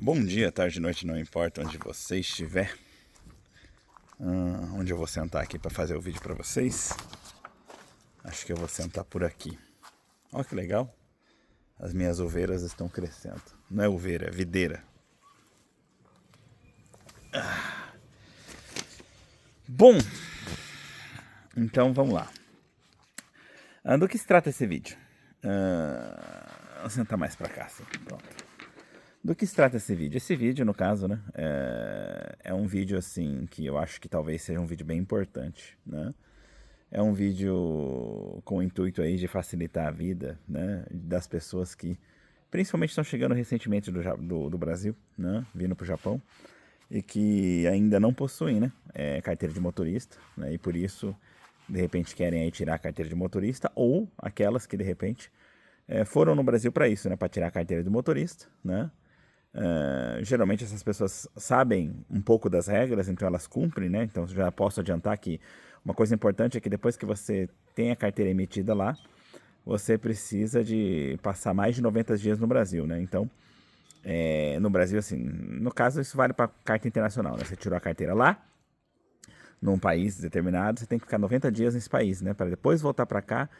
Bom dia, tarde, noite, não importa onde você estiver. Onde eu vou sentar aqui para fazer o vídeo para vocês? Acho que eu vou sentar por aqui. Olha que legal. As minhas ovelhas estão crescendo. Não é ovelha, é videira. Bom, então vamos lá. Do que se trata esse vídeo? Vou sentar mais para cá, assim. Pronto. Do que se trata esse vídeo? Esse vídeo, no caso, né, é um vídeo, assim, que eu acho que talvez seja um vídeo bem importante, né? É um vídeo com o intuito aí de facilitar a vida, né, das pessoas que, principalmente, estão chegando recentemente do Brasil, né, vindo para o Japão, e que ainda não possuem, né, carteira de motorista, né, e por isso, de repente, querem aí tirar a carteira de motorista, ou aquelas que, de repente, foram no Brasil para isso, né, para tirar a carteira de motorista, né. Geralmente essas pessoas sabem um pouco das regras, então elas cumprem, né? Então já posso adiantar que uma coisa importante é que depois que você tem a carteira emitida lá, você precisa de passar mais de 90 dias no Brasil, né? Então, no Brasil, assim, no caso isso vale para carta internacional, né? Você tirou a carteira lá, num país determinado, você tem que ficar 90 dias nesse país, né? Para depois voltar para cá,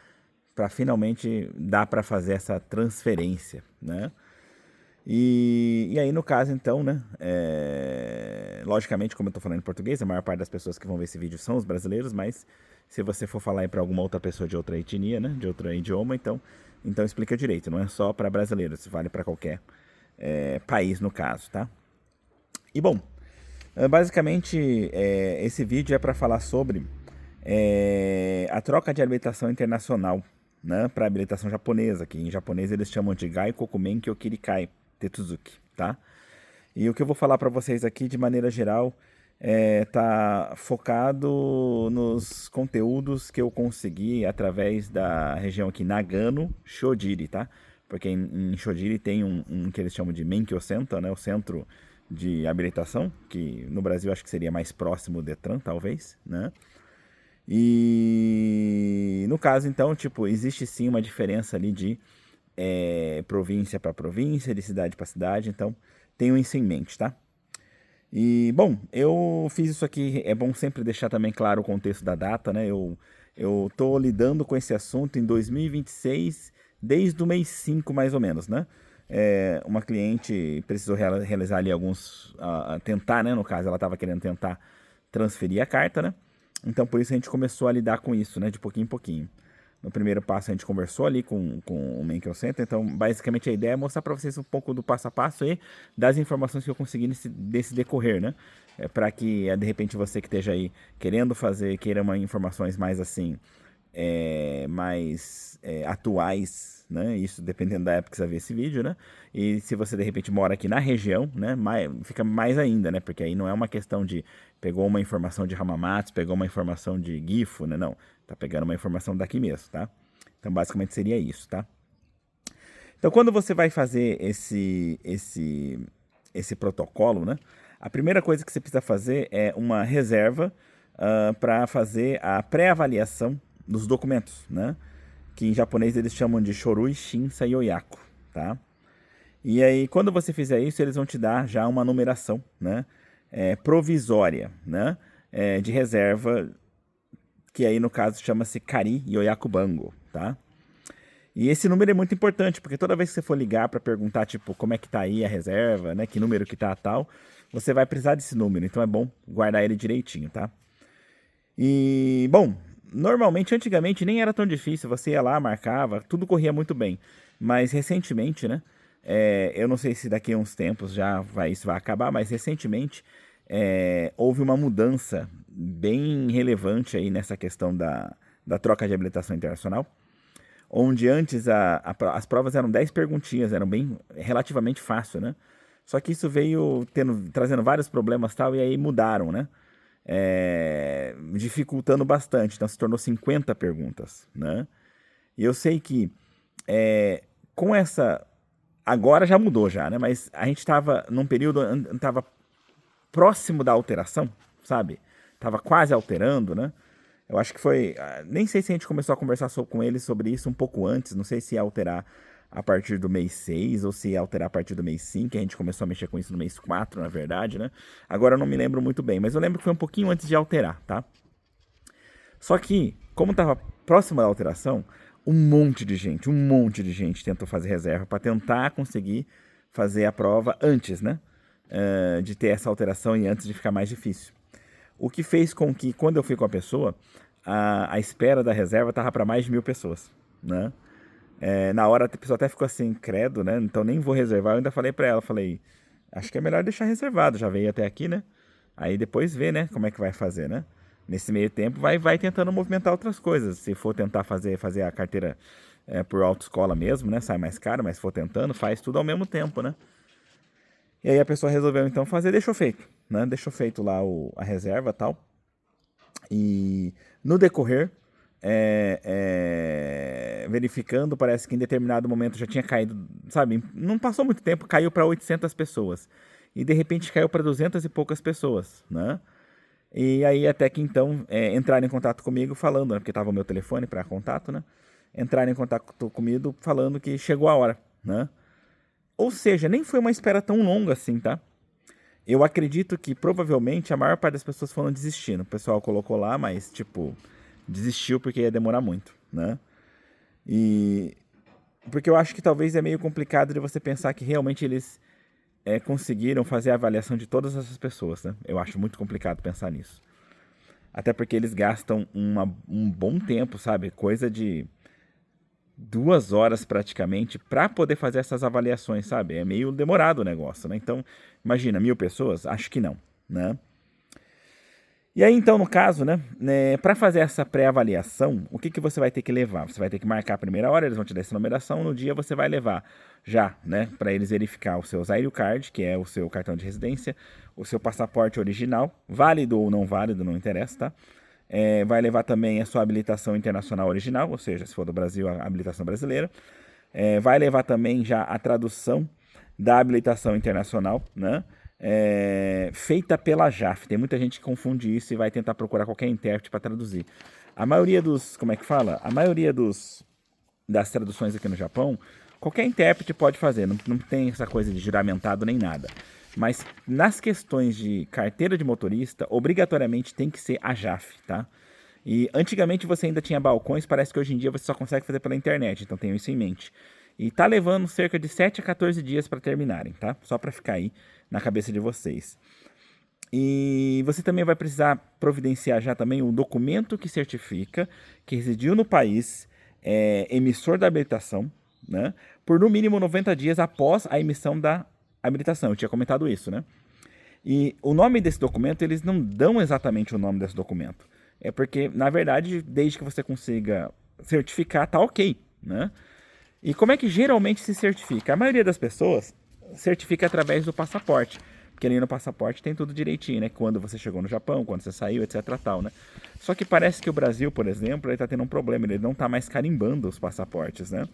para finalmente dar para fazer essa transferência, né? E aí, no caso, então, né, logicamente, como eu tô falando em português, a maior parte das pessoas que vão ver esse vídeo são os brasileiros, mas se você for falar aí para alguma outra pessoa de outra etnia, né, de outro idioma, então explica direito, não é só para brasileiros, isso vale para qualquer país, no caso, tá? E, bom, basicamente, esse vídeo é para falar sobre a troca de habilitação internacional, né, para habilitação japonesa, que em japonês eles chamam de Gai Kokumen Kyokirikai Tetsuzuki, tá? E o que eu vou falar para vocês aqui, de maneira geral, tá focado nos conteúdos que eu consegui através da região aqui Nagano, Shodiri, tá? Porque em Shodiri tem um que eles chamam de Menkyo Center, né? O centro de habilitação, que no Brasil acho que seria mais próximo do Detran, talvez, né? E no caso, então, tipo, existe sim uma diferença ali de província para província, de cidade para cidade, então tenham isso em mente, tá? E, bom, eu fiz isso aqui, é bom sempre deixar também claro o contexto da data, né? Eu tô lidando com esse assunto em 2026, desde o mês 5, mais ou menos, né? Uma cliente precisou realizar ali alguns, tentar, né? No caso, ela estava querendo tentar transferir a carta, né? Então, por isso a gente começou a lidar com isso, né? De pouquinho em pouquinho. No primeiro passo a gente conversou ali com o Menkel Center, então basicamente a ideia é mostrar para vocês um pouco do passo a passo e das informações que eu consegui desse decorrer, né? Para que de repente você que esteja aí querendo fazer, queira uma informações mais assim, mais atuais, né? Isso dependendo da época que você ver esse vídeo, né? E se você de repente mora aqui na região, né? Fica mais ainda, né? Porque aí não é uma questão de pegou uma informação de Hamamatsu, pegou uma informação de Gifu, né? Não, tá pegando uma informação daqui mesmo, tá? Então basicamente seria isso, tá? Então quando você vai fazer esse protocolo, né? A primeira coisa que você precisa fazer é uma reserva para fazer a pré-avaliação dos documentos, né? Que em japonês eles chamam de Shorui Shinsa Yoyaku, tá? E aí, quando você fizer isso, eles vão te dar já uma numeração, né? Provisória, né? De reserva, que aí no caso chama-se Kari Yoyaku Bango, tá? E esse número é muito importante, porque toda vez que você for ligar para perguntar, tipo, como é que tá aí a reserva, né? Que número que tá tal, você vai precisar desse número, então é bom guardar ele direitinho, tá? E, bom, normalmente, antigamente, nem era tão difícil. Você ia lá, marcava, tudo corria muito bem. Mas recentemente, né? Eu não sei se daqui a uns tempos isso vai acabar, mas recentemente houve uma mudança bem relevante aí nessa questão da troca de habilitação internacional. Onde antes as provas eram 10 perguntinhas, eram bem relativamente fácil, né? Só que isso veio trazendo vários problemas tal, e aí mudaram, né? Dificultando bastante, então se tornou 50 perguntas, né? E eu sei que com essa... Agora já mudou já, né? Mas a gente estava num período, estava próximo da alteração, sabe? Tava quase alterando, né? Eu acho que foi... Nem sei se a gente começou a conversar com eles sobre isso um pouco antes, não sei se ia alterar a partir do mês 6, ou se ia alterar a partir do mês 5, que a gente começou a mexer com isso no mês 4, na verdade, né? Agora eu não me lembro muito bem, mas eu lembro que foi um pouquinho antes de alterar, tá? Só que, como estava próximo da alteração, um monte de gente tentou fazer reserva para tentar conseguir fazer a prova antes, né? De ter essa alteração e antes de ficar mais difícil. O que fez com que, quando eu fui com a pessoa, a espera da reserva estava para mais de 1.000 pessoas, né? Na hora a pessoa até ficou assim, credo, né? Então nem vou reservar. Eu ainda falei para ela, falei, acho que é melhor deixar reservado, já veio até aqui, né? Aí depois vê, né, como é que vai fazer, né? Nesse meio tempo vai tentando movimentar outras coisas. Se for tentar fazer a carteira por autoescola mesmo, né? Sai mais caro, mas se for tentando, faz tudo ao mesmo tempo, né? E aí a pessoa resolveu então fazer, deixou feito, né? Deixou feito lá a reserva e tal. E no decorrer, verificando, parece que em determinado momento já tinha caído, sabe? Não passou muito tempo, caiu para 800 pessoas. E de repente caiu para 200 e poucas pessoas, né? E aí até que então entraram em contato comigo falando, né? Porque estava o meu telefone para contato, né? Entraram em contato comigo falando que chegou a hora, né? Ou seja, nem foi uma espera tão longa assim, tá? Eu acredito que provavelmente a maior parte das pessoas foram desistindo. O pessoal colocou lá, mas tipo, desistiu porque ia demorar muito, né? E porque eu acho que talvez é meio complicado de você pensar que realmente eles conseguiram fazer a avaliação de todas essas pessoas, né? Eu acho muito complicado pensar nisso. Até porque eles gastam um bom tempo, sabe? Coisa de 2 horas praticamente para poder fazer essas avaliações, sabe? É meio demorado o negócio, né? Então, imagina, 1.000 pessoas? Acho que não, né? E aí, então, no caso, né, para fazer essa pré-avaliação, o que você vai ter que levar? Você vai ter que marcar a primeira hora, eles vão te dar essa numeração, no dia você vai levar já, né, para eles verificar o seu Zaire Card, que é o seu cartão de residência, o seu passaporte original, válido ou não válido, não interessa, tá? Vai levar também a sua habilitação internacional original, ou seja, se for do Brasil, a habilitação brasileira. Vai levar também já a tradução da habilitação internacional, né? Feita pela JAF. Tem muita gente que confunde isso e vai tentar procurar qualquer intérprete para traduzir. A maioria dos, como é que fala? A maioria das traduções aqui no Japão, qualquer intérprete pode fazer, não tem essa coisa de juramentado nem nada. Mas nas questões de carteira de motorista, obrigatoriamente tem que ser a JAF, tá? E antigamente você ainda tinha balcões, parece que hoje em dia você só consegue fazer pela internet, então tenham isso em mente. E tá levando cerca de 7 a 14 dias para terminarem, tá? Só para ficar aí na cabeça de vocês. E você também vai precisar providenciar já também o documento que certifica que residiu no país emissor da habilitação, né? Por no mínimo 90 dias após a emissão da habilitação. Eu tinha comentado isso, né? E o nome desse documento, eles não dão exatamente o nome desse documento. É porque, na verdade, desde que você consiga certificar, tá ok, né? E como é que geralmente se certifica? A maioria das pessoas certifica através do passaporte. Porque ali no passaporte tem tudo direitinho, né? Quando você chegou no Japão, quando você saiu, etc, tal, né? Só que parece que o Brasil, por exemplo, ele tá tendo um problema. Ele não tá mais carimbando os passaportes, né?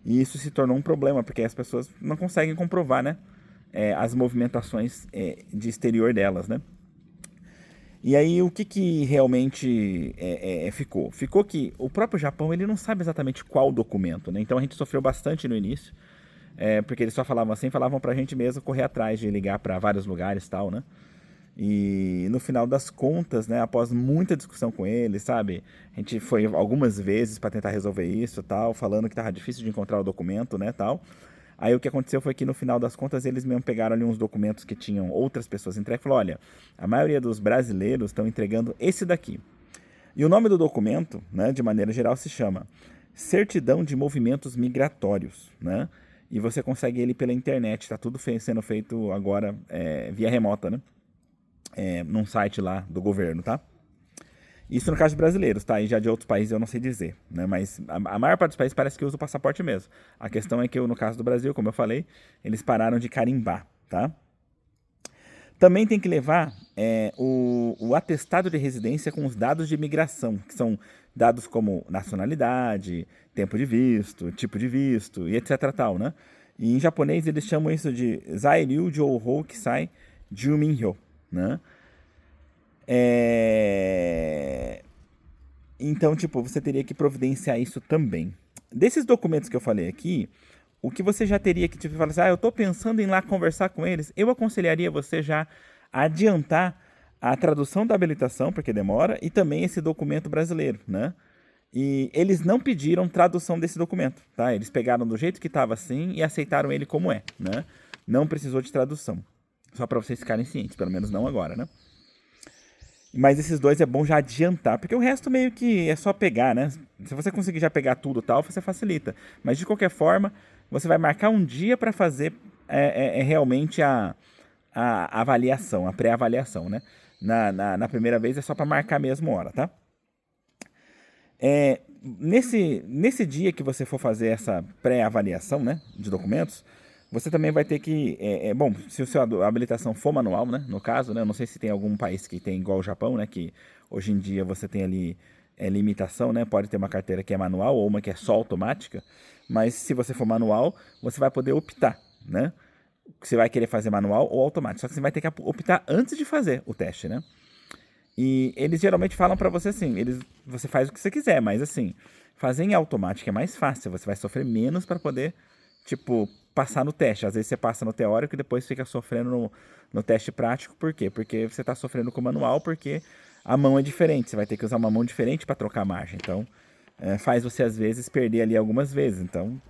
E isso se tornou um problema, porque as pessoas não conseguem comprovar, né? As movimentações de exterior delas, né? E aí o que realmente ficou? Ficou que o próprio Japão ele não sabe exatamente qual documento, né? Então a gente sofreu bastante no início, porque eles só falavam assim, falavam pra gente mesmo correr atrás de ligar para vários lugares e tal, né? E no final das contas, né, após muita discussão com eles, sabe? A gente foi algumas vezes para tentar resolver isso, tal, falando que tava difícil de encontrar o documento, né, tal. Aí o que aconteceu foi que no final das contas eles mesmo pegaram ali uns documentos que tinham outras pessoas entregues e falaram, olha, a maioria dos brasileiros estão entregando esse daqui. E o nome do documento, né, de maneira geral, se chama Certidão de Movimentos Migratórios, né? E você consegue ele pela internet, tá tudo sendo feito agora via remota, né? Num site lá do governo, tá? Isso no caso de brasileiros, tá? E já de outros países eu não sei dizer, né? Mas a maior parte dos países parece que usa o passaporte mesmo. A questão é que no caso do Brasil, como eu falei, eles pararam de carimbar, tá? Também tem que levar o atestado de residência com os dados de imigração, que são dados como nacionalidade, tempo de visto, tipo de visto e etc tal, né? E em japonês eles chamam isso de Zairyu Jouhou Kisai Juminhyo, né? Então, tipo, você teria que providenciar isso também. desses documentos que eu falei aqui, o que você já teria que, tipo, falar assim, eu estou pensando em ir lá conversar com eles, eu aconselharia você já a adiantar a tradução da habilitação, porque demora, e também esse documento brasileiro, né? E eles não pediram tradução desse documento, tá? Eles pegaram do jeito que estava assim e aceitaram ele como é, né? Não precisou de tradução. Só para vocês ficarem cientes, pelo menos não agora, né? Mas esses dois é bom já adiantar, porque o resto meio que é só pegar, né? Se você conseguir já pegar tudo e tal, você facilita. Mas de qualquer forma, você vai marcar um dia para fazer realmente a avaliação, a pré-avaliação, né? Na primeira vez é só para marcar mesmo hora, tá? Nesse dia que você for fazer essa pré-avaliação, né, de documentos, você também vai ter que, bom, se a sua habilitação for manual, né, no caso, né, eu não sei se tem algum país que tem igual o Japão, né, que hoje em dia você tem ali limitação, né, pode ter uma carteira que é manual ou uma que é só automática, mas se você for manual, você vai poder optar, né, você vai querer fazer manual ou automático, só que você vai ter que optar antes de fazer o teste, né. E eles geralmente falam pra você assim, você faz o que você quiser, mas assim, fazer em automático é mais fácil, você vai sofrer menos pra poder, tipo, passar no teste. Às vezes você passa no teórico e depois fica sofrendo no teste prático, por quê? Porque você tá sofrendo com o manual, porque a mão é diferente, você vai ter que usar uma mão diferente pra trocar a marcha, então faz você às vezes perder ali algumas vezes, então...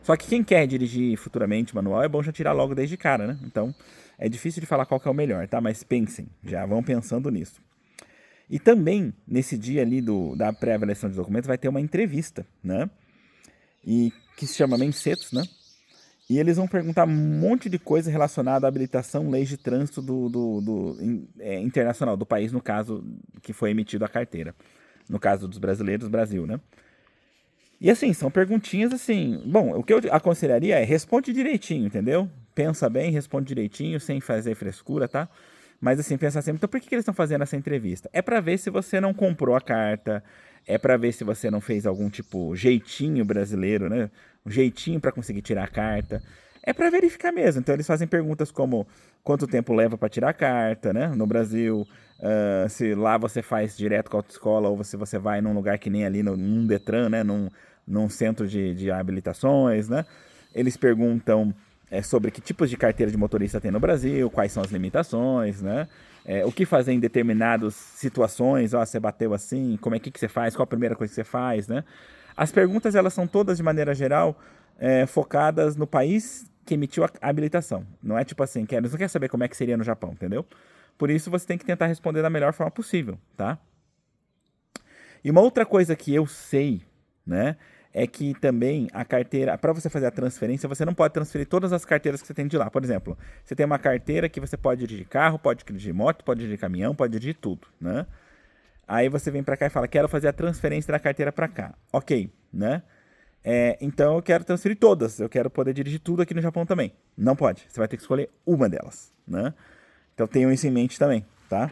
Só que quem quer dirigir futuramente manual é bom já tirar logo desde cara, né? Então é difícil de falar qual que é o melhor, tá? Mas pensem, já vão pensando nisso. E também, nesse dia ali da pré-avaliação de documentos, vai ter uma entrevista, né? E que se chama Mensetos, né? E eles vão perguntar um monte de coisa relacionada à habilitação, leis de trânsito internacional, do país, no caso, que foi emitido a carteira. No caso dos brasileiros, Brasil, né? E assim, são perguntinhas assim... Bom, o que eu aconselharia é responde direitinho, entendeu? Pensa bem, responde direitinho, sem fazer frescura, tá? Mas assim, pensa assim, então por que eles estão fazendo essa entrevista? É pra ver se você não comprou a carta, é pra ver se você não fez algum tipo jeitinho brasileiro, né? Um jeitinho pra conseguir tirar a carta. É pra verificar mesmo. Então eles fazem perguntas como quanto tempo leva pra tirar a carta, né? No Brasil, se lá você faz direto com a autoescola ou se você vai num lugar que nem ali, num Detran, né? Num centro de habilitações, né? Eles perguntam sobre que tipos de carteira de motorista tem no Brasil, quais são as limitações, né? O que fazer em determinadas situações, você bateu assim, como é que você faz, qual a primeira coisa que você faz, né? As perguntas, elas são todas, de maneira geral, focadas no país que emitiu a habilitação. Não é tipo assim, eles não querem saber como é que seria no Japão, entendeu? Por isso, você tem que tentar responder da melhor forma possível, tá? E uma outra coisa que eu sei, né, é que também a carteira, para você fazer a transferência, você não pode transferir todas as carteiras que você tem de lá. Por exemplo, você tem uma carteira que você pode dirigir carro, pode dirigir moto, pode dirigir caminhão, pode dirigir tudo, né? Aí você vem para cá e fala, quero fazer a transferência da carteira para cá. Ok, né? Então eu quero transferir todas, eu quero poder dirigir tudo aqui no Japão também. Não pode, você vai ter que escolher uma delas, né? Então tenham isso em mente também, tá?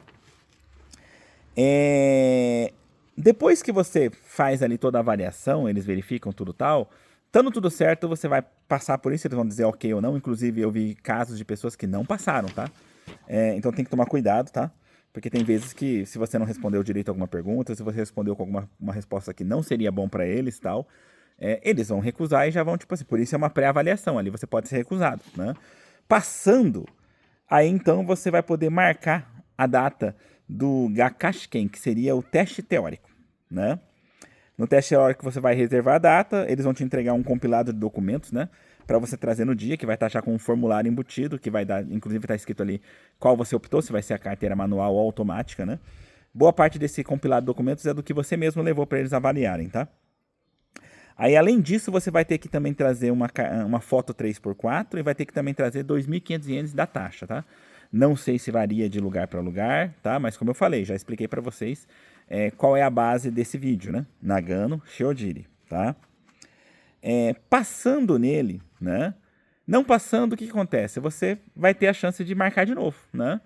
Depois que você faz ali toda a avaliação, eles verificam tudo tal, estando tudo certo, você vai passar por isso, eles vão dizer ok ou não. Inclusive, eu vi casos de pessoas que não passaram, tá? Então tem que tomar cuidado, tá? Porque tem vezes que, se você não respondeu direito a alguma pergunta, se você respondeu com uma resposta que não seria bom para eles tal, eles vão recusar e já vão, tipo assim, por isso é uma pré-avaliação, ali você pode ser recusado, né? Passando, aí então você vai poder marcar a data do Gakashiken, que seria o teste teórico, né? No teste teórico você vai reservar a data, eles vão te entregar um compilado de documentos, né? Para você trazer no dia, que vai estar já com um formulário embutido, que vai dar, inclusive está escrito ali qual você optou, se vai ser a carteira manual ou automática, né? Boa parte desse compilado de documentos é do que você mesmo levou para eles avaliarem, tá? Aí, além disso, você vai ter que também trazer uma foto 3x4 e vai ter que também trazer 2.500 ienes da taxa, tá? Não sei se varia de lugar para lugar, tá? Mas como eu falei, já expliquei para vocês qual é a base desse vídeo, né? Nagano Shiojiri, tá? Passando nele, né? Não passando, o que acontece? Você vai ter a chance de marcar de novo, né?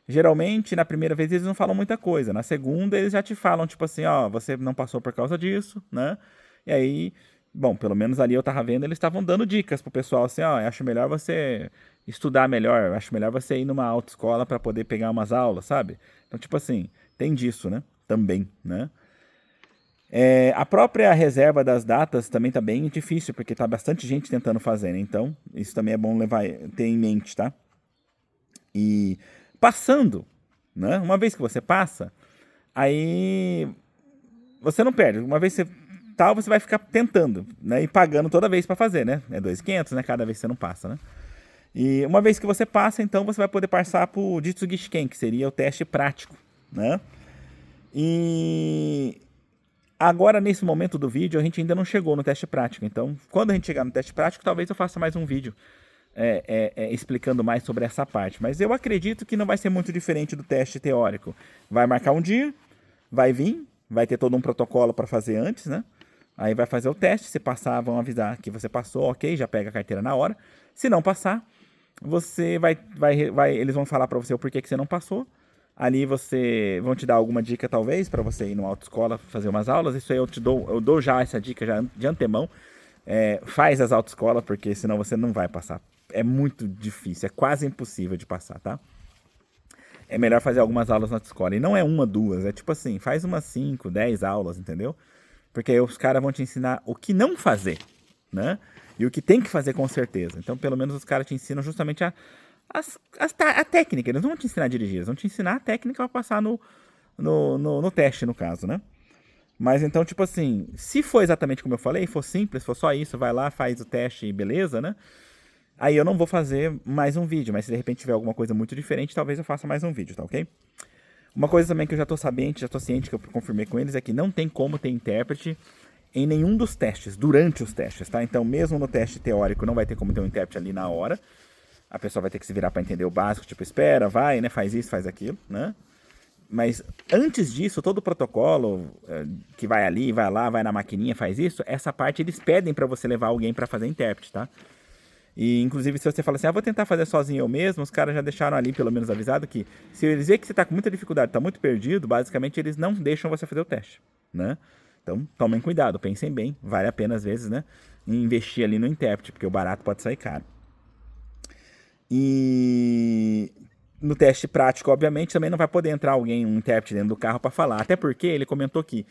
Geralmente, na primeira vez, eles não falam muita coisa. Na segunda, eles já te falam, tipo assim, ó, você não passou por causa disso, né? E aí, bom, pelo menos ali eu tava vendo, eles estavam dando dicas pro pessoal, assim, ó, eu acho melhor você estudar melhor, eu acho melhor você ir numa autoescola para poder pegar umas aulas, sabe? Então, tipo assim, tem disso, né? Também, né? A própria reserva das datas também está bem difícil, porque está bastante gente tentando fazer, né? Então, isso também é bom ter em mente, tá? E passando, né? Uma vez que você passa, aí você não perde. Uma vez que você vai ficar tentando, né? E pagando toda vez para fazer, né? É 2.500, né? Cada vez que você não passa, né? E uma vez que você passa, então você vai poder passar para o Jitsu Gishiken, que seria o teste prático, né? E agora, nesse momento do vídeo, a gente ainda não chegou no teste prático. Então, quando a gente chegar no teste prático, talvez eu faça mais um vídeo explicando mais sobre essa parte. Mas eu acredito que não vai ser muito diferente do teste teórico. Vai marcar um dia, vai vir, vai ter todo um protocolo para fazer antes, né? Aí vai fazer o teste, se passar, vão avisar que você passou, ok, já pega a carteira na hora. Se não passar, você eles vão falar para você o porquê que você não passou. Ali vão te dar alguma dica, talvez, para você ir numa autoescola fazer umas aulas. Isso aí eu dou já essa dica já de antemão. Faz as autoescolas, porque senão você não vai passar. É muito difícil, é quase impossível de passar, tá? É melhor fazer algumas aulas na autoescola. E não é uma, duas, é tipo assim, faz umas 5, 10 aulas, entendeu? Porque aí os caras vão te ensinar o que não fazer, né? E o que tem que fazer com certeza. Então, pelo menos os caras te ensinam justamente a técnica. Eles não vão te ensinar a dirigir, eles vão te ensinar a técnica para passar no teste, no caso, né? Mas então, tipo assim, se for exatamente como eu falei, for simples, for só isso, vai lá, faz o teste e beleza, né? Aí eu não vou fazer mais um vídeo, mas se de repente tiver alguma coisa muito diferente, talvez eu faça mais um vídeo, tá ok? Uma coisa também que eu já tô ciente, que eu confirmei com eles, é que não tem como ter intérprete em nenhum dos testes, durante os testes, tá? Então, mesmo no teste teórico, não vai ter como ter um intérprete ali na hora. A pessoa vai ter que se virar para entender o básico, tipo, espera, vai, né? Faz isso, faz aquilo, né? Mas antes disso, todo o protocolo que vai ali, vai lá, vai na maquininha, faz isso, essa parte eles pedem para você levar alguém para fazer intérprete, tá? E inclusive se você fala assim, vou tentar fazer sozinho eu mesmo, os caras já deixaram ali pelo menos avisado que se eles verem que você tá com muita dificuldade, tá muito perdido, basicamente eles não deixam você fazer o teste, né? Então tomem cuidado, pensem bem, vale a pena às vezes, né? Investir ali no intérprete, porque o barato pode sair caro. E no teste prático, obviamente, também não vai poder entrar um intérprete dentro do carro para falar. Até porque ele comentou que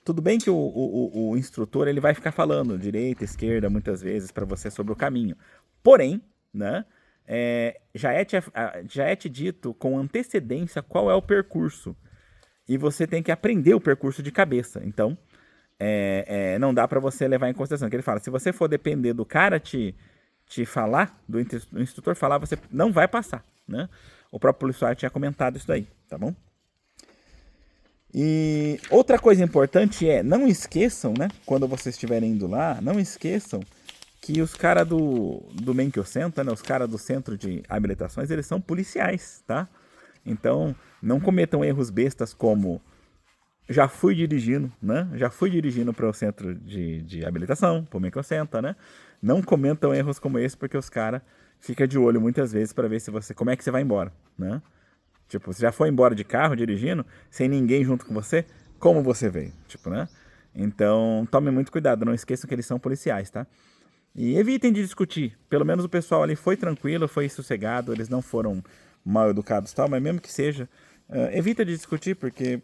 tudo bem que o instrutor ele vai ficar falando direita, esquerda, muitas vezes, para você sobre o caminho. Porém, né, já é te dito com antecedência qual é o percurso. E você tem que aprender o percurso de cabeça. Então, não dá para você levar em consideração. Que ele fala, se você for depender do cara te falar, do instrutor falar, você não vai passar, né? O próprio policial tinha comentado isso daí, tá bom? E outra coisa importante não esqueçam, né? Quando vocês estiverem indo lá, não esqueçam que os caras do Menkyo Center, né? Os caras do centro de habilitações, eles são policiais, tá? Então, não cometam erros bestas como já fui dirigindo, né? Já fui dirigindo para o centro de habilitação, para o Menkyo Center, né? Não cometam erros como esse, porque os caras ficam de olho muitas vezes para ver como é que você vai embora, né? Tipo, você já foi embora de carro dirigindo, sem ninguém junto com você, como você veio, tipo, né? Então, tomem muito cuidado, não esqueçam que eles são policiais, tá? E evitem de discutir. Pelo menos o pessoal ali foi tranquilo, foi sossegado, eles não foram mal educados e tal, mas mesmo que seja, evita de discutir, porque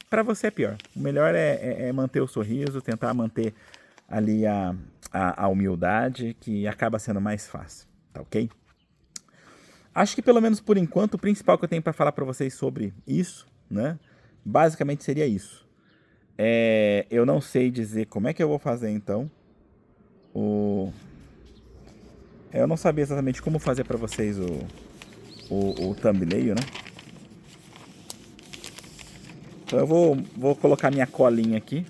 para você é pior. O melhor é manter o sorriso, tentar manter ali a humildade, que acaba sendo mais fácil, tá ok? Acho que pelo menos por enquanto o principal que eu tenho para falar para vocês sobre isso, né? Basicamente seria isso. Eu não sei dizer como é que eu vou fazer então. Eu não sabia exatamente como fazer para vocês o thumbnail, né? Então eu vou colocar minha colinha aqui.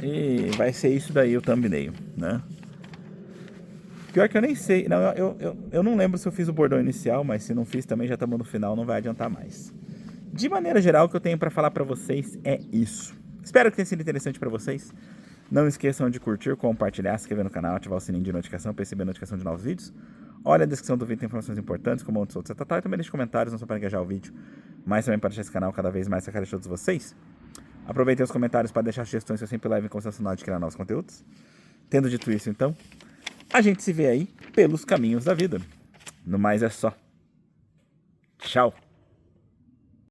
E vai ser isso daí o thumbnail, né? Pior que eu nem sei. Não, eu não lembro se eu fiz o bordão inicial, mas se não fiz também já estamos no final, não vai adiantar mais. De maneira geral, o que eu tenho para falar para vocês é isso. Espero que tenha sido interessante para vocês. Não esqueçam de curtir, compartilhar, se inscrever no canal, ativar o sininho de notificação para receber a notificação de novos vídeos. Olha a descrição do vídeo, tem informações importantes, como onde solto, etc. E também deixe comentários, não só para engajar o vídeo, mas também para deixar esse canal cada vez mais a cara de todos vocês. Aproveitem os comentários para deixar sugestões que eu sempre levo em consideração de criar novos conteúdos. Tendo dito isso, então, a gente se vê aí pelos caminhos da vida. No mais é só. Tchau!